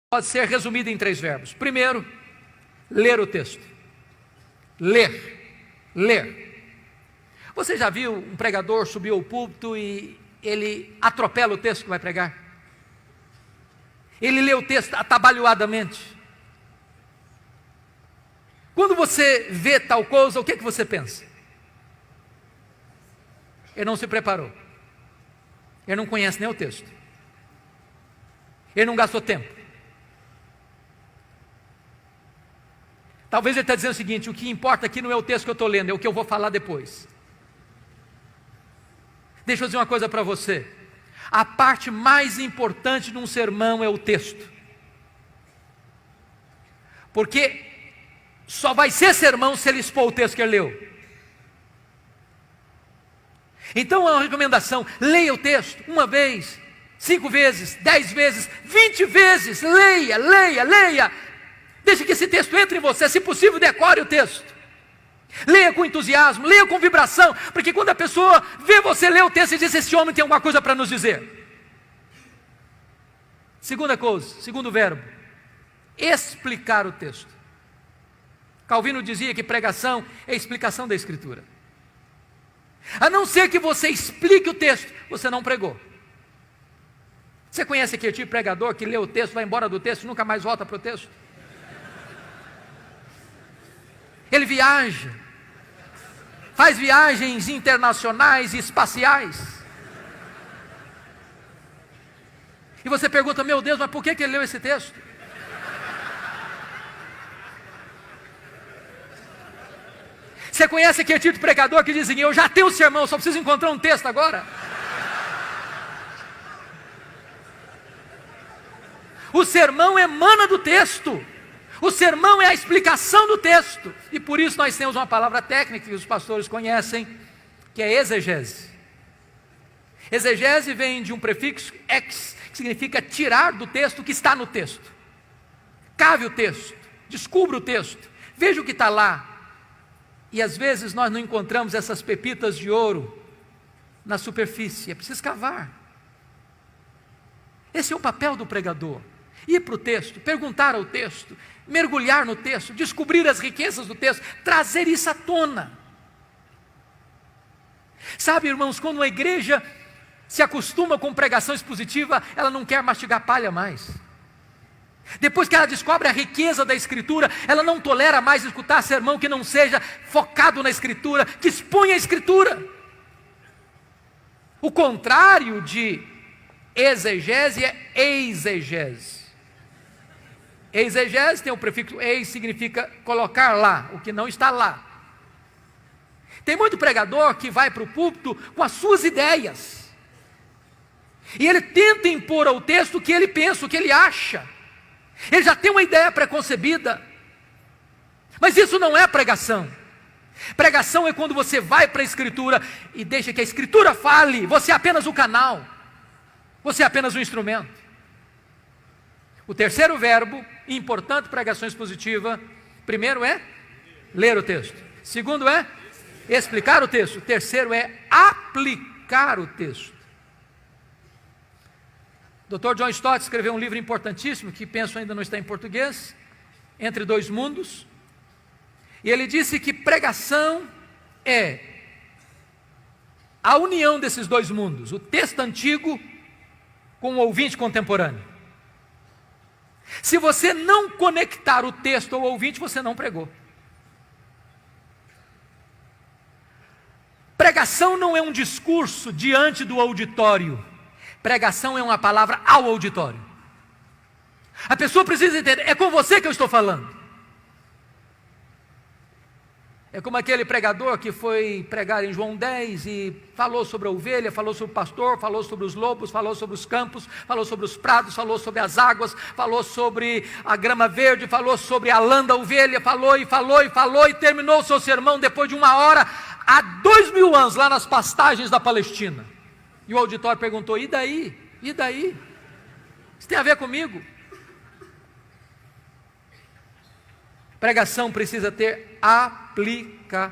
pode ser resumida em 3 verbos. Primeiro, ler o texto. Ler. Você já viu um pregador subir ao púlpito e ele atropela o texto que vai pregar? Ele lê o texto atabalhoadamente. Quando você vê tal coisa, o que você pensa? Ele não se preparou. Ele não conhece nem o texto. Ele não gastou tempo. Talvez ele está dizendo o seguinte: o que importa aqui não é o texto que eu estou lendo, é o que eu vou falar depois. Deixa eu dizer uma coisa para você. A parte mais importante de um sermão é o texto. Porque só vai ser sermão se ele expor o texto que ele leu. Então é uma recomendação: leia o texto 1 vez, 5 vezes, 10 vezes, 20 vezes. Leia. Deixe que esse texto entre em você. Se possível, decore o texto. Leia com entusiasmo, leia com vibração, porque quando a pessoa vê você ler o texto e diz: esse homem tem alguma coisa para nos dizer. Segunda coisa, segundo verbo, explicar o texto. Calvino dizia que pregação é explicação da Escritura. A não ser que você explique o texto, você não pregou. Você conhece aquele tipo de pregador que lê o texto, vai embora do texto e nunca mais volta para o texto? Ele viaja, faz viagens internacionais e espaciais. E você pergunta: meu Deus, mas por que ele leu esse texto? Você conhece aquele tipo de pregador que diz assim: eu já tenho o sermão, só preciso encontrar um texto agora? O sermão emana do texto. O sermão é a explicação do texto. E por isso nós temos uma palavra técnica que os pastores conhecem, que é exegese. Exegese vem de um prefixo ex, que significa tirar do texto o que está no texto. Cave o texto, descubra o texto, veja o que está lá. E às vezes nós não encontramos essas pepitas de ouro na superfície, é preciso cavar. Esse é o papel do pregador: ir para o texto, perguntar ao texto, mergulhar no texto, descobrir as riquezas do texto, trazer isso à tona. Sabe, irmãos, quando uma igreja se acostuma com pregação expositiva, ela não quer mastigar palha mais. Depois que ela descobre a riqueza da Escritura, ela não tolera mais escutar sermão que não seja focado na Escritura, que exponha a Escritura. O contrário de exegese é exegese. Exegese tem o prefixo eis, significa colocar lá, o que não está lá. Tem muito pregador que vai para o púlpito com as suas ideias, e ele tenta impor ao texto o que ele pensa, o que ele acha. Ele já tem uma ideia preconcebida, mas isso não é pregação. Pregação é quando você vai para a Escritura e deixa que a Escritura fale, você é apenas o canal, você é apenas o instrumento. O terceiro verbo, importante pregação expositiva: primeiro é ler o texto, segundo é explicar o texto, o terceiro é aplicar o texto. Dr. John Stott escreveu um livro importantíssimo, que penso ainda não está em português, Entre Dois Mundos, e ele disse que pregação é a união desses dois mundos, o texto antigo com o ouvinte contemporâneo. Se você não conectar o texto ao ouvinte, você não pregou. Pregação não é um discurso diante do auditório. Pregação é uma palavra ao auditório. A pessoa precisa entender: é com você que eu estou falando. É como aquele pregador que foi pregar em João 10 e falou sobre a ovelha, falou sobre o pastor, falou sobre os lobos, falou sobre os campos, falou sobre os prados, falou sobre as águas, falou sobre a grama verde, falou sobre a lã da ovelha, falou e terminou o seu sermão depois de 1 hora, há 2000 anos, lá nas pastagens da Palestina. E o auditório perguntou: e daí? E daí? Isso tem a ver comigo? Pregação precisa ter aplicação.